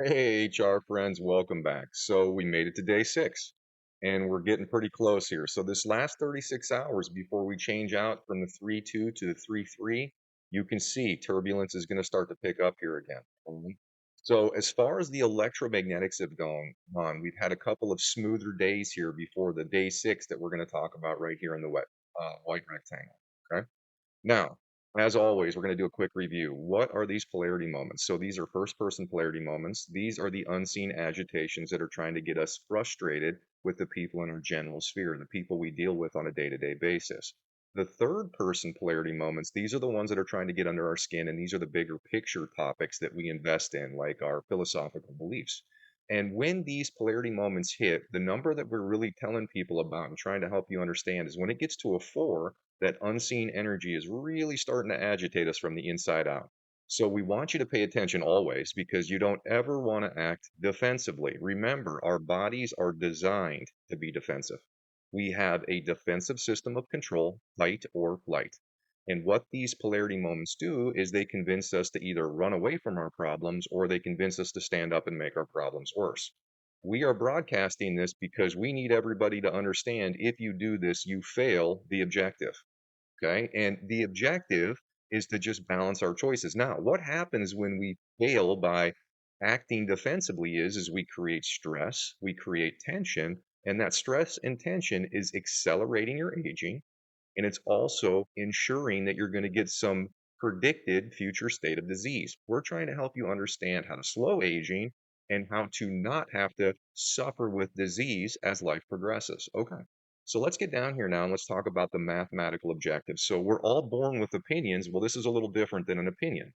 Hey, HR friends, welcome back. So we made it to day 6, and we're getting pretty close here. So this last 36 hours before we change out from the 3-2 to the 3-3, you can see turbulence is going to start to pick up here again. So as far as the electromagnetics have gone on, we've had a couple of smoother days here before the day 6 that we're going to talk about right here in the white rectangle. Okay. Now, as always, we're going to do a quick review. What are these polarity moments? So these are first person polarity moments. These are the unseen agitations that are trying to get us frustrated with the people in our general sphere, the people we deal with on a day-to-day basis. The third person polarity moments, these are the ones that are trying to get under our skin, and these are the bigger picture topics that we invest in, like our philosophical beliefs. And when these polarity moments hit, the number that we're really telling people about and trying to help you understand is when it gets to a 4, that unseen energy is really starting to agitate us from the inside out. So we want you to pay attention always because you don't ever want to act defensively. Remember, our bodies are designed to be defensive. We have a defensive system of control, fight or flight. And what these polarity moments do is they convince us to either run away from our problems or they convince us to stand up and make our problems worse. We are broadcasting this because we need everybody to understand if you do this, you fail the objective. Okay. And the objective is to just balance our choices. Now, what happens when we fail by acting defensively is we create stress, we create tension, and that stress and tension is accelerating your aging. And it's also ensuring that you're going to get some predicted future state of disease. We're trying to help you understand how to slow aging and how to not have to suffer with disease as life progresses. Okay. So let's get down here now and let's talk about the mathematical objectives. So we're all born with opinions. Well, this is a little different than an opinion.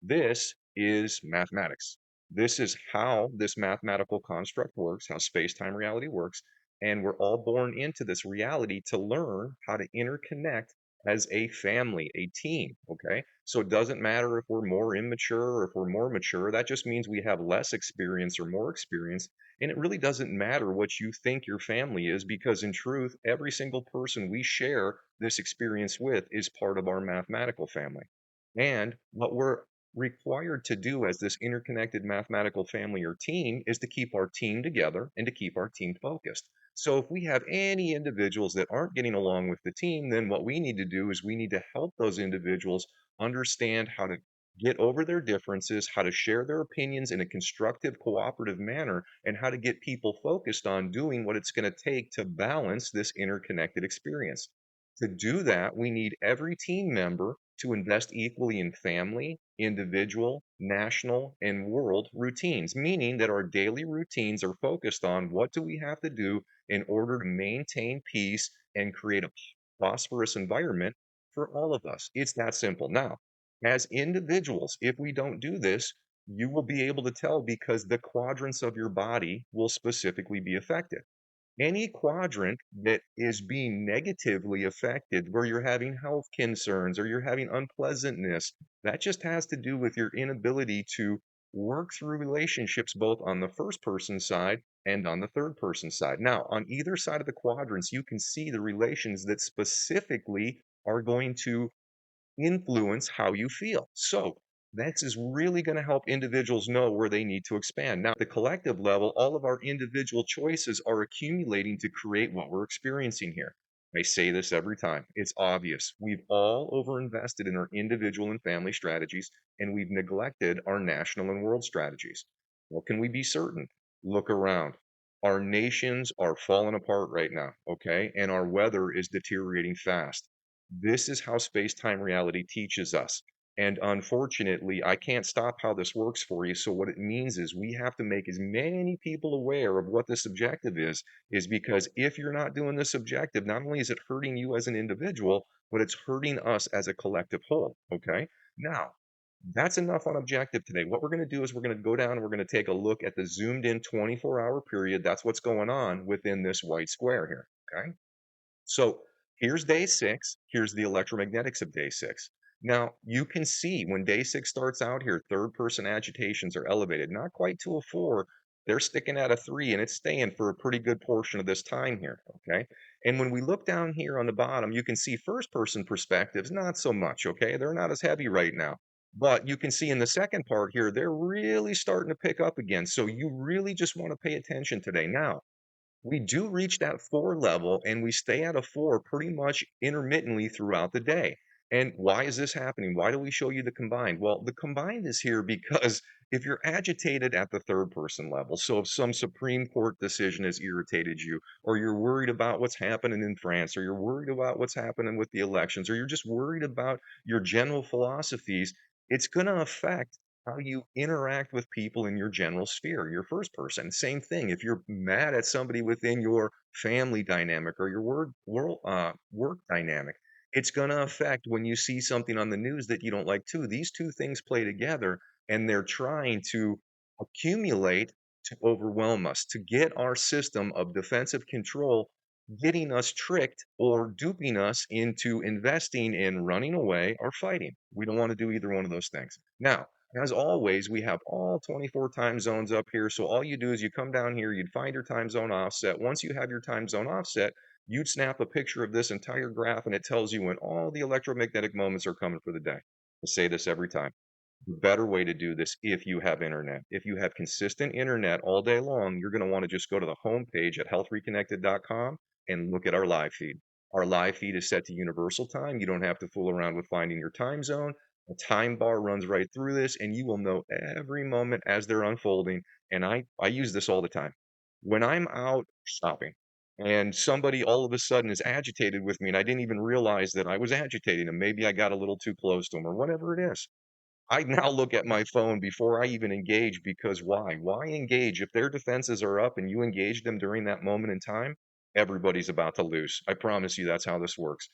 This is mathematics. This is how this mathematical construct works, how space time reality works. And we're all born into this reality to learn how to interconnect as a family, a team. Okay. So it doesn't matter if we're more immature or if we're more mature. That just means we have less experience or more experience. And it really doesn't matter what you think your family is, because in truth, every single person we share this experience with is part of our mathematical family. And what we're required to do as this interconnected mathematical family or team is to keep our team together and to keep our team focused. So if we have any individuals that aren't getting along with the team, then what we need to do is we need to help those individuals understand how to get over their differences, how to share their opinions in a constructive, cooperative manner, and how to get people focused on doing what it's going to take to balance this interconnected experience. To do that, we need every team member to invest equally in family, individual, national, and world routines, meaning that our daily routines are focused on what do we have to do in order to maintain peace and create a prosperous environment for all of us. It's that simple. Now, as individuals, if we don't do this, you will be able to tell because the quadrants of your body will specifically be affected. Any quadrant that is being negatively affected, where you're having health concerns or you're having unpleasantness, that just has to do with your inability to work through relationships both on the first person side and on the third person side. Now, on either side of the quadrants, you can see the relations that specifically are going to influence how you feel. So this is really going to help individuals know where they need to expand. Now, at the collective level, all of our individual choices are accumulating to create what we're experiencing here. I say this every time. It's obvious. We've all overinvested in our individual and family strategies, and we've neglected our national and world strategies. What can we be certain? Look around. Our nations are falling apart right now, okay? And our weather is deteriorating fast. This is how space time reality teaches us. And unfortunately, I can't stop how this works for you. So, what it means is we have to make as many people aware of what this objective is because if you're not doing this objective, not only is it hurting you as an individual, but it's hurting us as a collective whole. Okay. Now, that's enough on objective today. What we're going to do is we're going to go down and we're going to take a look at the zoomed in 24-hour period. That's what's going on within this white square here. Okay. So here's day 6. Here's the electromagnetics of day 6. Now, you can see when day 6 starts out here, third person agitations are elevated, not quite to a 4. They're sticking at a 3, and it's staying for a pretty good portion of this time here. Okay. And when we look down here on the bottom, you can see first person perspectives, not so much. Okay. They're not as heavy right now. But you can see in the second part here, they're really starting to pick up again. So you really just want to pay attention today. Now, we do reach that 4 level and we stay at a 4 pretty much intermittently throughout the day. And why is this happening? Why do we show you the combined? Well, the combined is here because if you're agitated at the third person level, so if some Supreme Court decision has irritated you, or you're worried about what's happening in France, or you're worried about what's happening with the elections, or you're just worried about your general philosophies, it's going to affect how you interact with people in your general sphere, your first person. Same thing. If you're mad at somebody within your family dynamic or your work dynamic, it's going to affect when you see something on the news that you don't like too. These two things play together and they're trying to accumulate to overwhelm us, to get our system of defensive control, getting us tricked or duping us into investing in running away or fighting. We don't want to do either one of those things. Now, as always, we have all 24 time zones up here. So all you do is you come down here, you'd find your time zone offset. Once you have your time zone offset, you'd snap a picture of this entire graph and it tells you when all the electromagnetic moments are coming for the day. I say this every time. The better way to do this if you have internet. If you have consistent internet all day long, you're going to want to just go to the home page at healthreconnected.com and look at our live feed. Our live feed is set to universal time. You don't have to fool around with finding your time zone. A time bar runs right through this, and you will know every moment as they're unfolding. And I use this all the time. When I'm out shopping and somebody all of a sudden is agitated with me, and I didn't even realize that I was agitating them, maybe I got a little too close to them or whatever it is. I now look at my phone before I even engage because why? Why engage? If their defenses are up and you engage them during that moment in time, everybody's about to lose. I promise you that's how this works.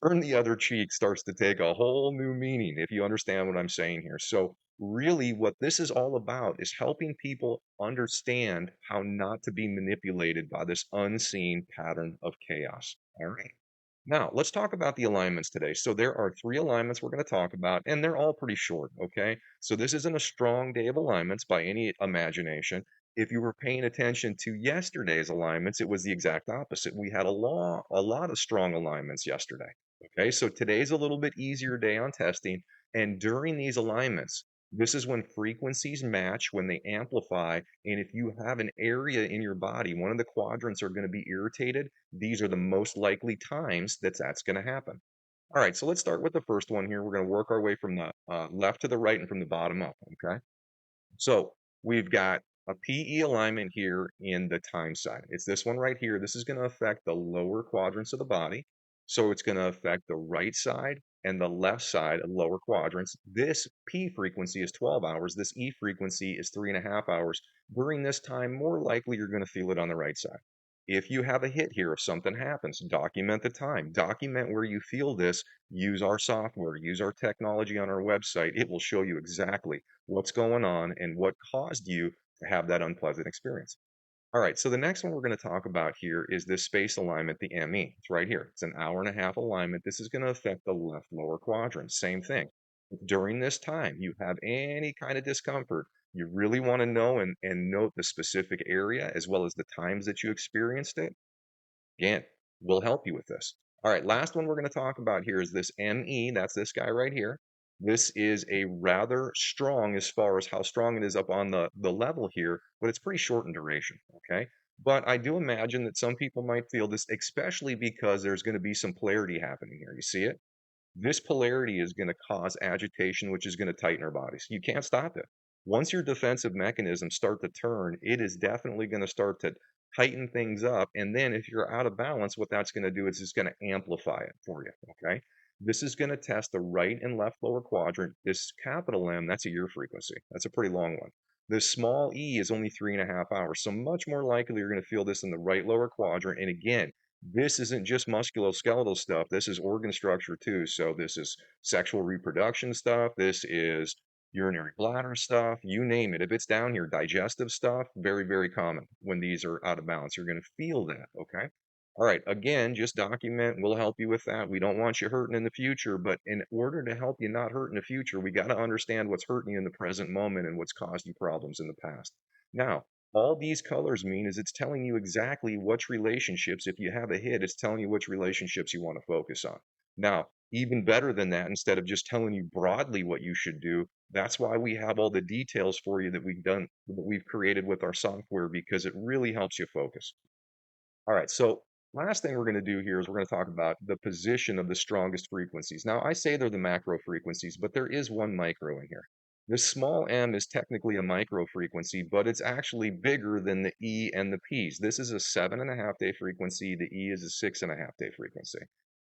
Turn the other cheek starts to take a whole new meaning if you understand what I'm saying here. So, really, what this is all about is helping people understand how not to be manipulated by this unseen pattern of chaos. All right. Now, let's talk about the alignments today. So there are 3 alignments we're going to talk about, and they're all pretty short, okay? So this isn't a strong day of alignments by any imagination. If you were paying attention to yesterday's alignments, it was the exact opposite. We had a lot of strong alignments yesterday. Okay, so today's a little bit easier day on testing, and during these alignments, this is when frequencies match, when they amplify, and if you have an area in your body, one of the quadrants are going to be irritated, these are the most likely times that that's going to happen. All right, so let's start with the first one here. We're going to work our way from the left to the right and from the bottom up, okay? So we've got a PE alignment here in the time side. It's this one right here. This is going to affect the lower quadrants of the body. So it's going to affect the right side and the left side of lower quadrants. This P frequency is 12 hours. This E frequency is 3.5 hours. During this time, more likely you're going to feel it on the right side. If you have a hit here, if something happens, document the time, document where you feel this, use our software, use our technology on our website. It will show you exactly what's going on and what caused you to have that unpleasant experience. All right, so the next one we're going to talk about here is this space alignment, the ME. It's right here. It's an hour and a half alignment. This is going to affect the left lower quadrant. Same thing. If during this time you have any kind of discomfort, you really want to know and note the specific area as well as the times that you experienced it. Again, we'll help you with this. All right, last one we're going to talk about here is this ME. That's this guy right here. This is a rather strong as far as how strong it is up on the level here, but it's pretty short in duration, okay? But I do imagine that some people might feel this, especially because there's going to be some polarity happening here. You see it? This polarity is going to cause agitation, which is going to tighten our bodies. You can't stop it. Once your defensive mechanisms start to turn, it is definitely going to start to tighten things up. And then if you're out of balance, what that's going to do is it's going to amplify it for you. Okay. This is going to test the right and left lower quadrant. This capital M, that's a ear frequency. That's a pretty long one. This small e is only 3.5 hours. So much more likely you're going to feel this in the right lower quadrant. And again, this isn't just musculoskeletal stuff. This is organ structure too. So this is sexual reproduction stuff. This is urinary bladder stuff, you name it. If it's down here, digestive stuff, very, very common when these are out of balance. You're going to feel that, okay? All right, again, just document. We'll help you with that. We don't want you hurting in the future, but in order to help you not hurt in the future, we got to understand what's hurting you in the present moment and what's caused you problems in the past. Now, all these colors mean is it's telling you exactly which relationships, if you have a hit, it's telling you which relationships you want to focus on. Now, even better than that, instead of just telling you broadly what you should do, that's why we have all the details for you that we've created with our software because it really helps you focus. All right, so last thing we're going to do here is we're going to talk about the position of the strongest frequencies. Now, I say they're the macro frequencies, but there is one micro in here. This small m is technically a micro frequency, but it's actually bigger than the E and the P's. This is a 7.5 day frequency. The E is a 6.5 day frequency.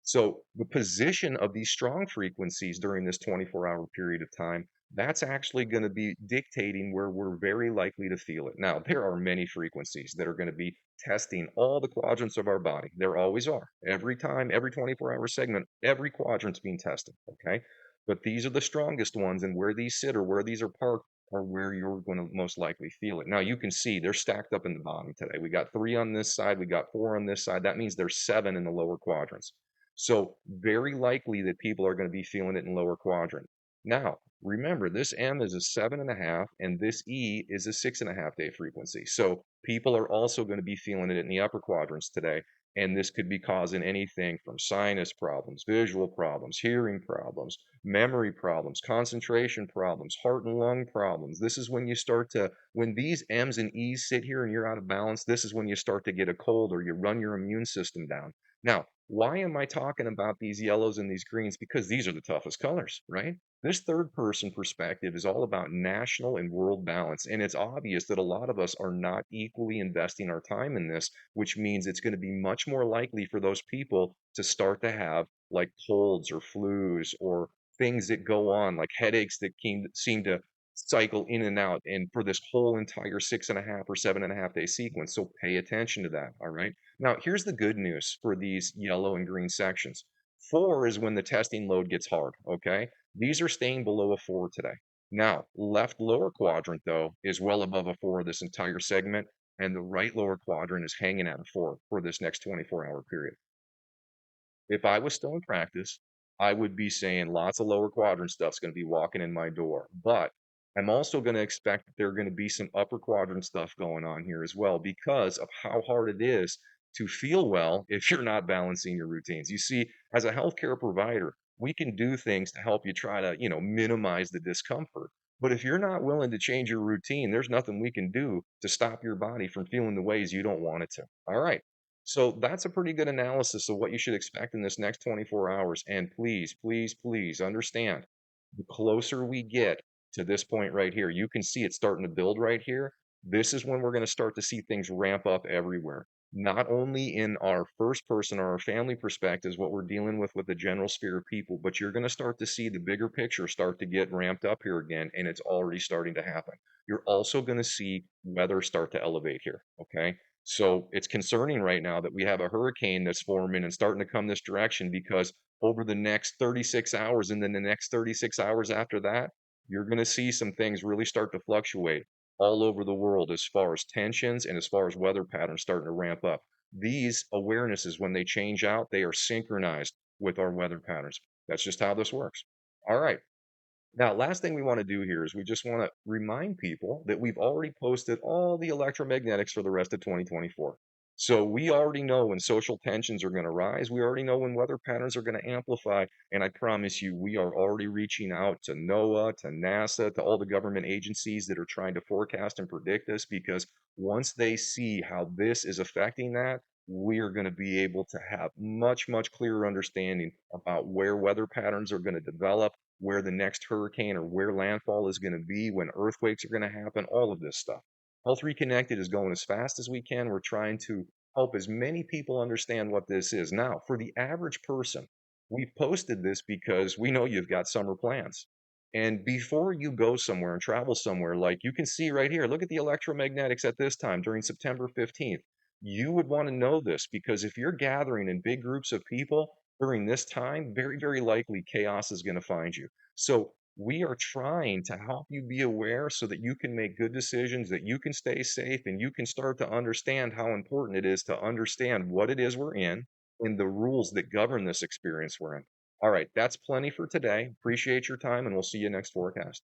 So the position of these strong frequencies during this 24-hour period of time, that's actually going to be dictating where we're very likely to feel it. Now, there are many frequencies that are going to be testing all the quadrants of our body. There always are. Every time, every 24-hour segment, every quadrant's being tested, okay? But these are the strongest ones, and where these sit or where these are parked are where you're going to most likely feel it. Now, you can see they're stacked up in the bottom today. We got 3 on this side, we got 4 on this side. That means there's 7 in the lower quadrants. So very likely that people are going to be feeling it in lower quadrant. Now, remember, this M is a 7.5 and this E is a 6.5 day frequency. So people are also going to be feeling it in the upper quadrants today. And this could be causing anything from sinus problems, visual problems, hearing problems, memory problems, concentration problems, heart and lung problems. This is when you start to, when these M's and E's sit here and you're out of balance, this is when you start to get a cold or you run your immune system down. Now, why am I talking about these yellows and these greens? Because these are the toughest colors, right? This third person perspective is all about national and world balance. And it's obvious that a lot of us are not equally investing our time in this, which means it's going to be much more likely for those people to start to have like colds or flus or things that go on, like headaches that seem to cycle in and out and for this whole entire 6.5 or 7.5 day sequence. So pay attention to that. All right. Now, here's the good news for these yellow and green sections. 4 is when the testing load gets hard, okay? These are staying below a 4 today. Now, left lower quadrant, though, is well above a 4 this entire segment, and the right lower quadrant is hanging at a 4 for this next 24-hour period. If I was still in practice, I would be saying lots of lower quadrant stuff's going to be walking in my door. But I'm also going to expect that there are going to be some upper quadrant stuff going on here as well because of how hard it is to feel well if you're not balancing your routines. You see, as a healthcare provider, we can do things to help you try to, minimize the discomfort. But if you're not willing to change your routine, there's nothing we can do to stop your body from feeling the ways you don't want it to. All right. So that's a pretty good analysis of what you should expect in this next 24 hours. And please, please, please understand the closer we get to this point right here, you can see it starting to build right here. This is when we're going to start to see things ramp up everywhere. Not only in our first person or our family perspectives, what we're dealing with the general sphere of people, but you're going to start to see the bigger picture start to get ramped up here again, and it's already starting to happen. You're also going to see weather start to elevate here, okay? So it's concerning right now that we have a hurricane that's forming and starting to come this direction because over the next 36 hours and then the next 36 hours after that, you're going to see some things really start to fluctuate all over the world as far as tensions and as far as weather patterns starting to ramp up. These awarenesses, when they change out, they are synchronized with our weather patterns. That's just how this works. All right. Now, last thing we want to do here is we just want to remind people that we've already posted all the electromagnetics for the rest of 2024. So we already know when social tensions are going to rise. We already know when weather patterns are going to amplify. And I promise you, we are already reaching out to NOAA, to NASA, to all the government agencies that are trying to forecast and predict this, because once they see how this is affecting that, we are going to be able to have much, much clearer understanding about where weather patterns are going to develop, where the next hurricane or where landfall is going to be, when earthquakes are going to happen, all of this stuff. Health Reconnected is going as fast as we can. We're trying to help as many people understand what this is. Now, for the average person, we've posted this because we know you've got summer plans. And before you go somewhere and travel somewhere, like you can see right here, look at the electromagnetics at this time during September 15th. You would want to know this because if you're gathering in big groups of people during this time, very, very likely chaos is going to find you. So we are trying to help you be aware so that you can make good decisions, that you can stay safe, and you can start to understand how important it is to understand what it is we're in and the rules that govern this experience we're in. All right, that's plenty for today. Appreciate your time, and we'll see you next forecast.